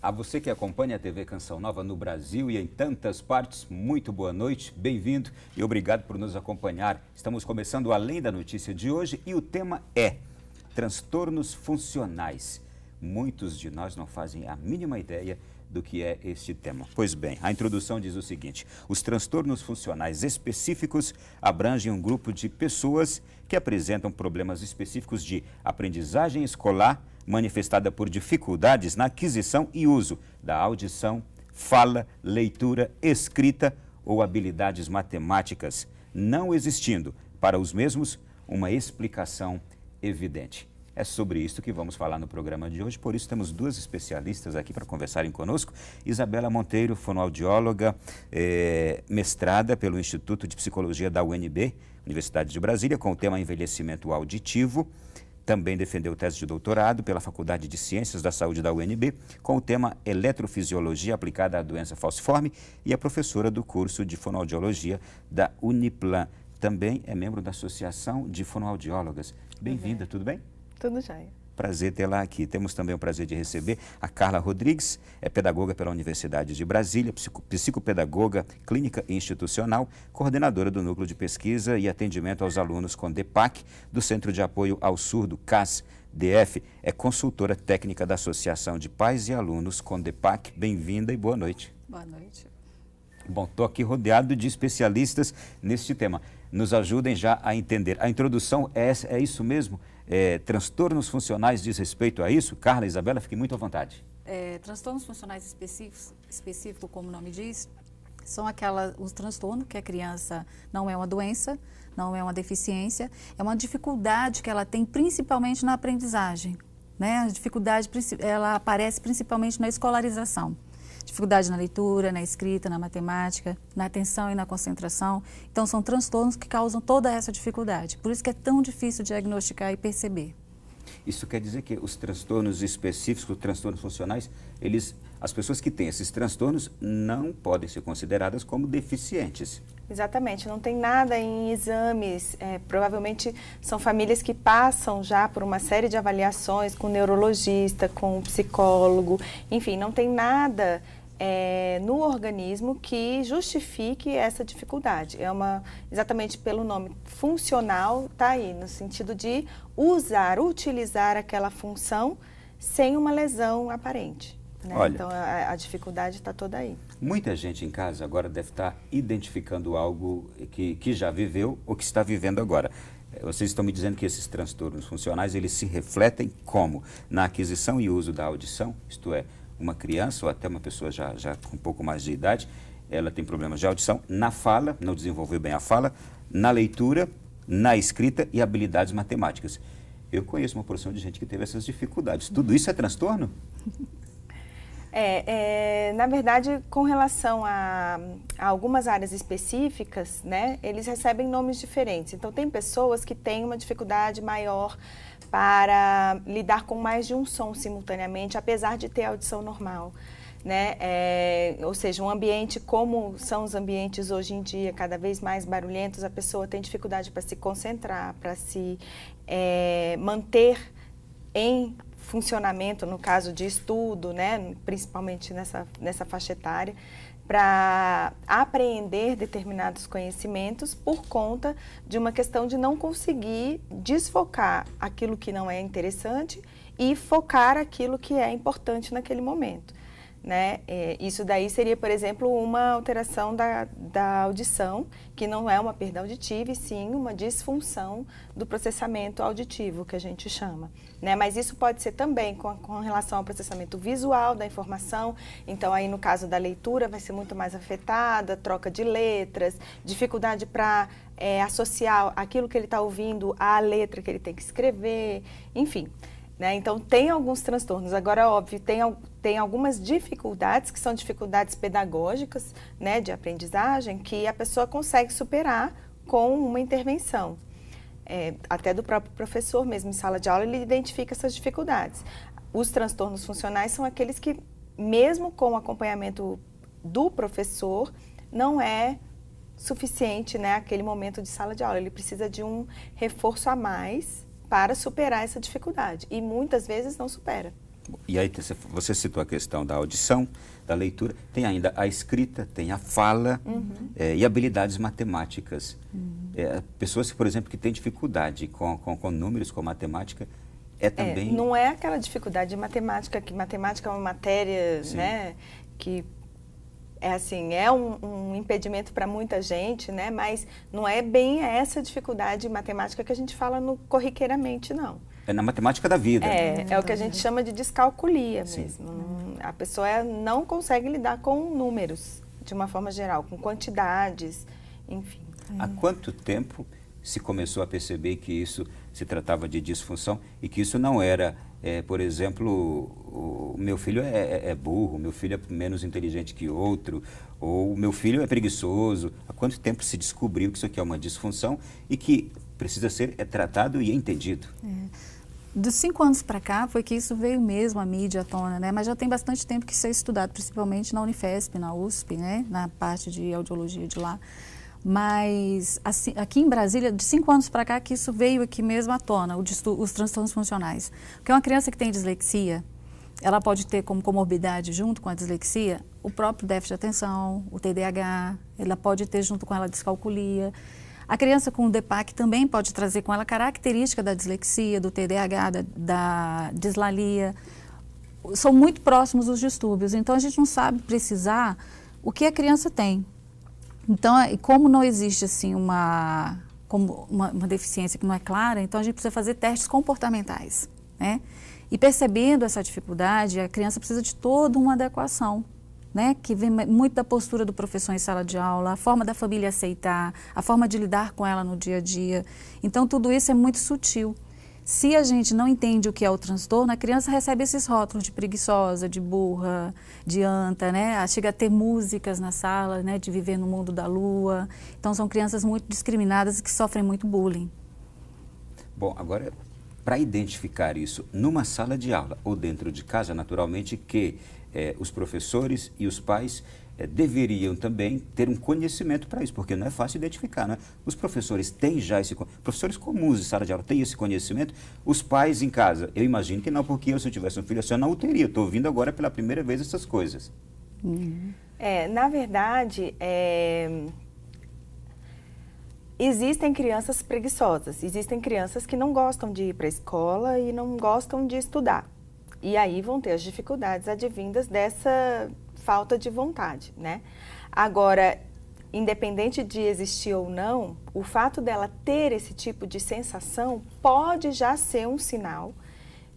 A você que acompanha a TV Canção Nova no Brasil e em tantas partes, muito boa noite, bem-vindo e obrigado por nos acompanhar. Estamos começando o Além da Notícia de hoje e o tema é transtornos funcionais. Muitos de nós não fazem a mínima ideia do que é este tema. Pois bem, a introdução diz o seguinte: os transtornos funcionais específicos abrangem um grupo de pessoas que apresentam problemas específicos de aprendizagem escolar, manifestada por dificuldades na aquisição e uso da audição, fala, leitura, escrita ou habilidades matemáticas, não existindo para os mesmos uma explicação evidente. É sobre isso que vamos falar no programa de hoje, por isso temos duas especialistas aqui para conversarem conosco. Isabela Monteiro, fonoaudióloga, mestrada pelo Instituto de Psicologia da UNB, Universidade de Brasília, com o tema envelhecimento auditivo. Também defendeu tese de doutorado pela Faculdade de Ciências da Saúde da UNB, com o tema Eletrofisiologia aplicada à doença falciforme, e é professora do curso de fonoaudiologia da Uniplan. Também é membro da Associação de Fonoaudiólogas. Bem-vinda, tudo bem? Tudo jóia. Prazer tê-la aqui. Temos também o prazer de receber a Carla Rodrigues, é pedagoga pela Universidade de Brasília, psicopedagoga clínica e institucional, coordenadora do Núcleo de Pesquisa e Atendimento aos Alunos com DEPAC, do Centro de Apoio ao Surdo, CAS-DF, é consultora técnica da Associação de Pais e Alunos com DEPAC. Bem-vinda e boa noite. Boa noite. Bom, estou aqui rodeado de especialistas neste tema. Nos ajudem já a entender. A introdução é isso mesmo? Transtornos funcionais diz respeito a isso? Carla, Isabela, fiquem muito à vontade. Transtornos funcionais específicos, como o nome diz, são os transtornos que a criança não é uma doença, não é uma deficiência, é uma dificuldade que ela tem principalmente na aprendizagem, né? A dificuldade ela aparece principalmente na escolarização. Dificuldade na leitura, na escrita, na matemática, na atenção e na concentração. Então, são transtornos que causam toda essa dificuldade. Por isso que é tão difícil diagnosticar e perceber. Isso quer dizer que os transtornos específicos, os transtornos funcionais, as pessoas que têm esses transtornos não podem ser consideradas como deficientes. Exatamente, não tem nada em exames, provavelmente são famílias que passam já por uma série de avaliações com o neurologista, com o psicólogo, enfim, não tem nada no organismo que justifique essa dificuldade. Exatamente pelo nome funcional, está aí, no sentido de utilizar aquela função sem uma lesão aparente. Né? Olha, então a dificuldade está toda aí. Muita gente em casa agora deve estar identificando algo que já viveu ou que está vivendo agora. Vocês estão me dizendo que esses transtornos funcionais, eles se refletem como? Na aquisição e uso da audição, isto é, uma criança ou até uma pessoa já com um pouco mais de idade, ela tem problemas de audição, na fala, não desenvolveu bem a fala, na leitura, na escrita e habilidades matemáticas. Eu conheço uma porção de gente que teve essas dificuldades. Tudo isso é transtorno? Na verdade, com relação a algumas áreas específicas, né, eles recebem nomes diferentes. Então, tem pessoas que têm uma dificuldade maior para lidar com mais de um som simultaneamente, apesar de ter audição normal. Né? Ou seja, um ambiente como são os ambientes hoje em dia, cada vez mais barulhentos, a pessoa tem dificuldade para se concentrar, para se manter em funcionamento, no caso de estudo, né, principalmente nessa faixa etária, para apreender determinados conhecimentos por conta de uma questão de não conseguir desfocar aquilo que não é interessante e focar aquilo que é importante naquele momento. Né? Isso daí seria, por exemplo, uma alteração da audição, que não é uma perda auditiva, e sim uma disfunção do processamento auditivo, que a gente chama. Né? Mas isso pode ser também com relação ao processamento visual da informação. Então, aí no caso da leitura, vai ser muito mais afetada, troca de letras, dificuldade para associar aquilo que ele está ouvindo à letra que ele tem que escrever, enfim. Né? Então, tem alguns transtornos. Agora, óbvio, tem algumas dificuldades, que são dificuldades pedagógicas, né, de aprendizagem, que a pessoa consegue superar com uma intervenção. Até do próprio professor mesmo, em sala de aula, ele identifica essas dificuldades. Os transtornos funcionais são aqueles que, mesmo com o acompanhamento do professor, não é suficiente, né, aquele momento de sala de aula. Ele precisa de um reforço a mais para superar essa dificuldade. E muitas vezes não supera. E aí você citou a questão da audição, da leitura, tem ainda a escrita, tem a fala e habilidades matemáticas. Pessoas, por exemplo, que têm dificuldade com números, com matemática, também... Não é aquela dificuldade de matemática, que matemática é uma matéria, né, que é um impedimento para muita gente, né, mas não é bem essa dificuldade matemática que a gente fala corriqueiramente, não. É na matemática da vida. É o que a gente chama de descalculia mesmo. A pessoa não consegue lidar com números, de uma forma geral, com quantidades, enfim. Há quanto tempo se começou a perceber que isso se tratava de disfunção e que isso não era, por exemplo, o meu filho é burro, o meu filho é menos inteligente que outro, ou o meu filho é preguiçoso? Há quanto tempo se descobriu que isso aqui é uma disfunção e que precisa ser tratado e entendido? Dos 5 anos para cá foi que isso veio mesmo à mídia à tona, né? Mas já tem bastante tempo que isso é estudado, principalmente na Unifesp, na USP, né? Na parte de audiologia de lá. Mas assim, aqui em Brasília, de 5 anos para cá, que isso veio aqui mesmo à tona, os transtornos funcionais. Porque uma criança que tem dislexia, ela pode ter como comorbidade, junto com a dislexia, o próprio déficit de atenção, o TDAH, ela pode ter junto com ela a descalculia. A criança com o DEPAC também pode trazer com ela característica da dislexia, do TDAH, da dislalia. São muito próximos os distúrbios, então a gente não sabe precisar o que a criança tem. Então, como não existe assim uma deficiência que não é clara, então a gente precisa fazer testes comportamentais, né? E percebendo essa dificuldade, a criança precisa de toda uma adequação, né, que vem muito da postura do professor em sala de aula, a forma da família aceitar, a forma de lidar com ela no dia a dia. Então, tudo isso é muito sutil. Se a gente não entende o que é o transtorno, a criança recebe esses rótulos de preguiçosa, de burra, de anta, né? Chega a ter músicas na sala, né, de viver no mundo da lua. Então, são crianças muito discriminadas e que sofrem muito bullying. Bom, agora, para identificar isso numa sala de aula ou dentro de casa, naturalmente que os professores e os pais deveriam também ter um conhecimento para isso, porque não é fácil identificar, né? Os professores têm já professores comuns de sala de aula têm esse conhecimento, os pais em casa, eu imagino que não, porque se eu tivesse um filho assim, eu não o teria, eu estou ouvindo agora pela primeira vez essas coisas. Na verdade, existem crianças preguiçosas, existem crianças que não gostam de ir para a escola e não gostam de estudar. E aí vão ter as dificuldades advindas dessa falta de vontade, né? Agora, independente de existir ou não, o fato dela ter esse tipo de sensação pode já ser um sinal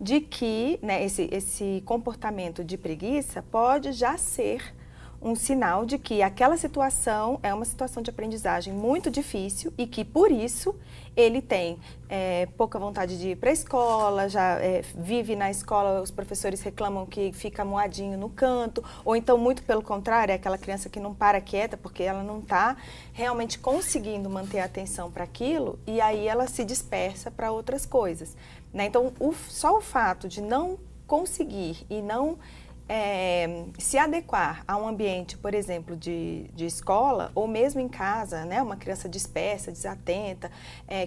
de que, né, esse comportamento de preguiça pode já ser um sinal de que aquela situação é uma situação de aprendizagem muito difícil e que, por isso, ele tem pouca vontade de ir para a escola, já vive na escola, os professores reclamam que fica moadinho no canto, ou então, muito pelo contrário, é aquela criança que não para quieta porque ela não está realmente conseguindo manter a atenção para aquilo e aí ela se dispersa para outras coisas, né? Então, só o fato de não conseguir e não se adequar a um ambiente, por exemplo, de escola, ou mesmo em casa, né, uma criança dispersa, desatenta,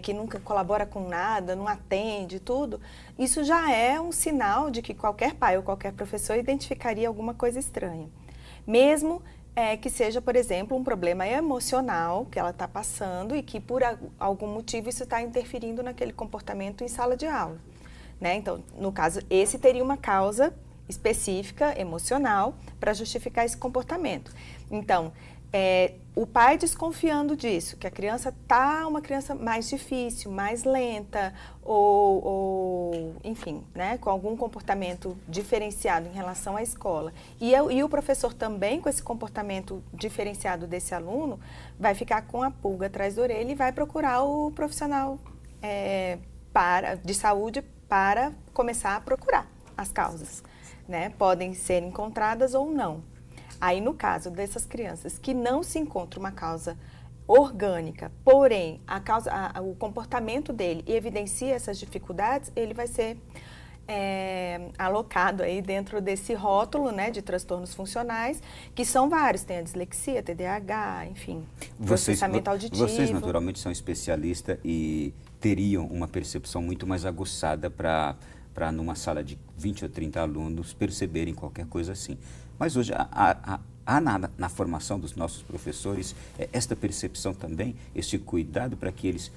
que nunca colabora com nada, não atende, tudo, isso já é um sinal de que qualquer pai ou qualquer professor identificaria alguma coisa estranha. Mesmo que seja, por exemplo, um problema emocional que ela está passando e que, por algum motivo, isso está interferindo naquele comportamento em sala de aula, né? Então, no caso, esse teria uma causa específica, emocional, para justificar esse comportamento. Então, o pai desconfiando disso, que a criança está uma criança mais difícil, mais lenta, ou enfim, né, com algum comportamento diferenciado em relação à escola. E o professor também, com esse comportamento diferenciado desse aluno, vai ficar com a pulga atrás da orelha e vai procurar o profissional de saúde para começar a procurar as causas, né? Podem ser encontradas ou não. Aí, no caso dessas crianças que não se encontra uma causa orgânica, porém o comportamento dele evidencia essas dificuldades, ele vai ser alocado aí dentro desse rótulo, né, de transtornos funcionais, que são vários, tem a dislexia, TDAH, enfim, processamento auditivo. Vocês naturalmente são especialistas e teriam uma percepção muito mais aguçada para para numa sala de 20 ou 30 alunos perceberem qualquer coisa assim. Mas hoje há na formação dos nossos professores esta percepção também, este cuidado para que eles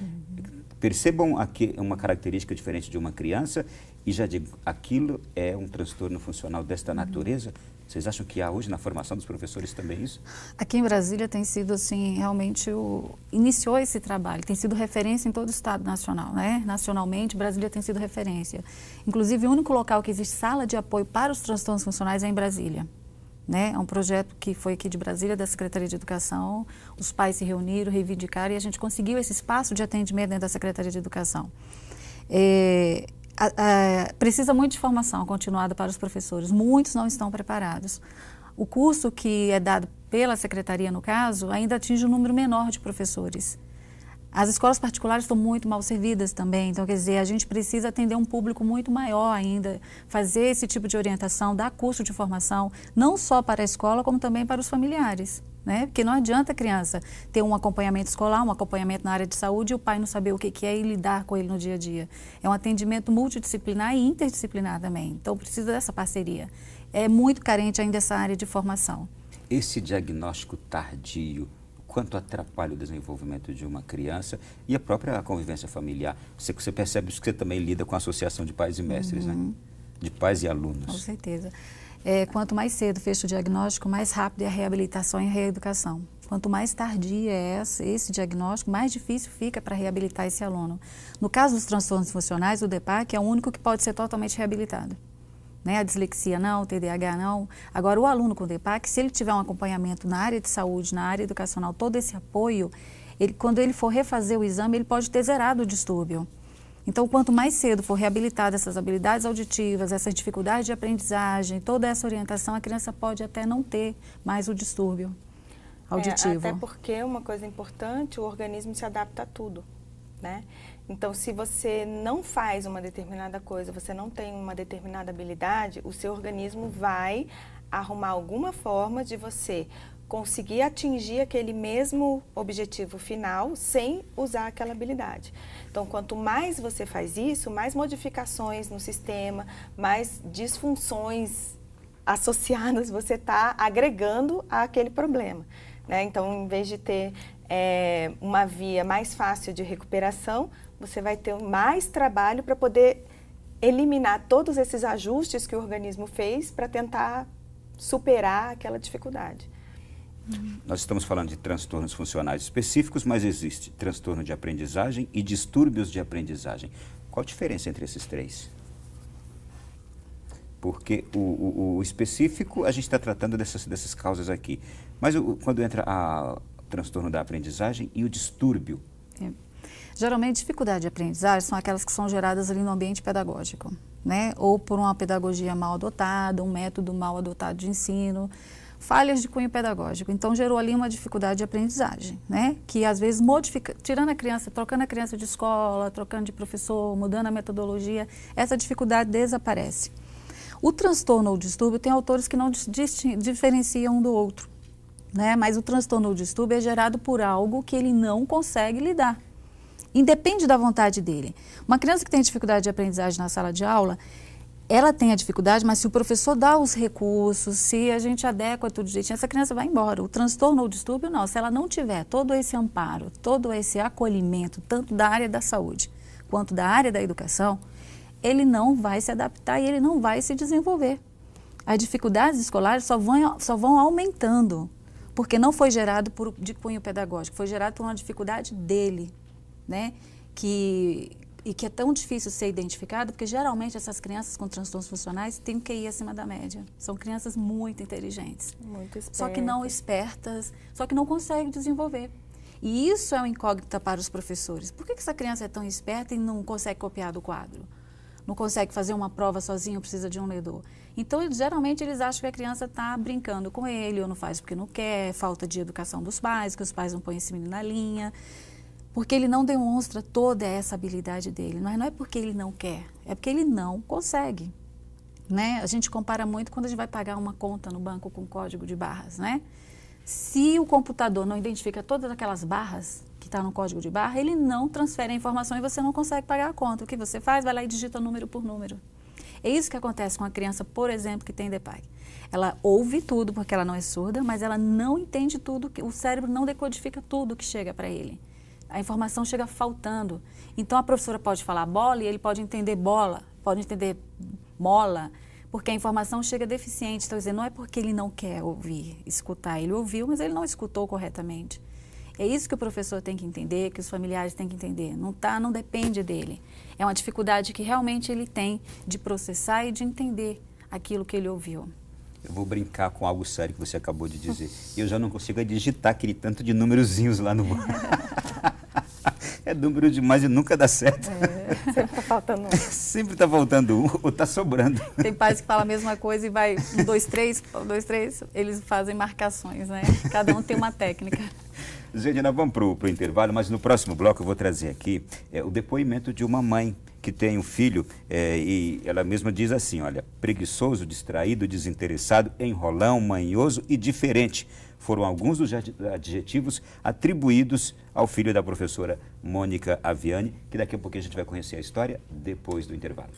percebam uma característica diferente de uma criança e já digo, aquilo é um transtorno funcional desta natureza. Vocês acham que há hoje na formação dos professores também isso? Aqui em Brasília tem sido assim, realmente iniciou esse trabalho, tem sido referência em todo o estado nacional, né? Nacionalmente, Brasília tem sido referência. Inclusive, o único local que existe sala de apoio para os transtornos funcionais é em Brasília. Né? É um projeto que foi aqui de Brasília, da Secretaria de Educação, os pais se reuniram, reivindicaram e a gente conseguiu esse espaço de atendimento dentro da Secretaria de Educação. Precisa muito de formação continuada para os professores, muitos não estão preparados. O curso que é dado pela Secretaria, no caso, ainda atinge um número menor de professores. As escolas particulares estão muito mal servidas também, então, quer dizer, a gente precisa atender um público muito maior ainda, fazer esse tipo de orientação, dar curso de formação, não só para a escola, como também para os familiares, né? Porque não adianta a criança ter um acompanhamento escolar, um acompanhamento na área de saúde e o pai não saber o que é e lidar com ele no dia a dia. É um atendimento multidisciplinar e interdisciplinar também, então precisa dessa parceria. É muito carente ainda essa área de formação. Esse diagnóstico tardio, quanto atrapalha o desenvolvimento de uma criança e a própria convivência familiar. Você percebe que você também lida com a associação de pais e mestres, né? De pais e alunos. Com certeza. Quanto mais cedo fecha o diagnóstico, mais rápido é a reabilitação e a reeducação. Quanto mais tardia é esse diagnóstico, mais difícil fica para reabilitar esse aluno. No caso dos transtornos funcionais, o DEPAC é o único que pode ser totalmente reabilitado. Né? A dislexia não, o TDAH não. Agora, o aluno com DEPAC, se ele tiver um acompanhamento na área de saúde, na área educacional, todo esse apoio, quando ele for refazer o exame, ele pode ter zerado o distúrbio. Então, quanto mais cedo for reabilitada essas habilidades auditivas, essa dificuldade de aprendizagem, toda essa orientação, a criança pode até não ter mais o distúrbio auditivo. Até porque uma coisa importante, o organismo se adapta a tudo, né? Então, se você não faz uma determinada coisa, você não tem uma determinada habilidade, o seu organismo vai arrumar alguma forma de você conseguir atingir aquele mesmo objetivo final sem usar aquela habilidade. Então, quanto mais você faz isso, mais modificações no sistema, mais disfunções associadas você está agregando àquele problema, né? Então, em vez de ter uma via mais fácil de recuperação, você vai ter mais trabalho para poder eliminar todos esses ajustes que o organismo fez para tentar superar aquela dificuldade. Nós estamos falando de transtornos funcionais específicos, mas existe transtorno de aprendizagem e distúrbios de aprendizagem. Qual a diferença entre esses três? Porque o específico, a gente está tratando dessas causas aqui. Mas quando entra o transtorno da aprendizagem e o distúrbio? Geralmente, dificuldade de aprendizagem são aquelas que são geradas ali no ambiente pedagógico, né? Ou por uma pedagogia mal adotada, um método mal adotado de ensino, falhas de cunho pedagógico. Então, gerou ali uma dificuldade de aprendizagem, né? Que às vezes modifica, tirando a criança, trocando a criança de escola, trocando de professor, mudando a metodologia, essa dificuldade desaparece. O transtorno ou distúrbio tem autores que não diferenciam um do outro, né? Mas o transtorno ou distúrbio é gerado por algo que ele não consegue lidar. Independe da vontade dele. Uma criança que tem dificuldade de aprendizagem na sala de aula, ela tem a dificuldade, mas se o professor dá os recursos, se a gente adequa tudo direitinho, essa criança vai embora. O transtorno ou distúrbio, não. Se ela não tiver todo esse amparo, todo esse acolhimento, tanto da área da saúde quanto da área da educação, ele não vai se adaptar e ele não vai se desenvolver. As dificuldades escolares só vão aumentando, porque não foi gerado de cunho pedagógico, foi gerado por uma dificuldade dele, né? Que é tão difícil ser identificado, porque geralmente essas crianças com transtornos funcionais têm um QI acima da média. São crianças muito inteligentes. Muito espertas. Só que não espertas, só que não conseguem desenvolver. E isso é uma incógnita para os professores. Por que essa criança é tão esperta e não consegue copiar do quadro? Não consegue fazer uma prova sozinho, precisa de um ledor? Então, geralmente, eles acham que a criança está brincando com ele, ou não faz porque não quer, falta de educação dos pais, que os pais não põem esse menino na linha. Porque ele não demonstra toda essa habilidade dele. Mas não é porque ele não quer, é porque ele não consegue. Né? A gente compara muito quando a gente vai pagar uma conta no banco com código de barras. Né? Se o computador não identifica todas aquelas barras que estão no código de barra, ele não transfere a informação e você não consegue pagar a conta. O que você faz? Vai lá e digita número por número. É isso que acontece com a criança, por exemplo, que tem DPAC. Ela ouve tudo porque ela não é surda, mas ela não entende tudo, o cérebro não decodifica tudo que chega para ele. A informação chega faltando. Então a professora pode falar bola e ele pode entender bola, pode entender mola, porque a informação chega deficiente. Então, quer dizer, não é porque ele não quer ouvir, escutar. Ele ouviu, mas ele não escutou corretamente. É isso que o professor tem que entender, que os familiares têm que entender. Não depende dele. É uma dificuldade que realmente ele tem de processar e de entender aquilo que ele ouviu. Eu vou brincar com algo sério que você acabou de dizer. Eu já não consigo digitar aquele tanto de númerozinhos lá no... É número demais e nunca dá certo. Sempre está faltando um. Sempre está faltando um ou está sobrando. Tem pais que falam a mesma coisa e vai 1, 2, 3, 1, 2, 3, eles fazem marcações, né? Cada um tem uma técnica. Gente, nós vamos para o intervalo, mas no próximo bloco eu vou trazer aqui o depoimento de uma mãe que tem um filho e ela mesma diz assim, olha, preguiçoso, distraído, desinteressado, enrolão, manhoso e diferente. Foram alguns dos adjetivos atribuídos ao filho da professora Mônica Aviani, que daqui a pouco a gente vai conhecer a história depois do intervalo.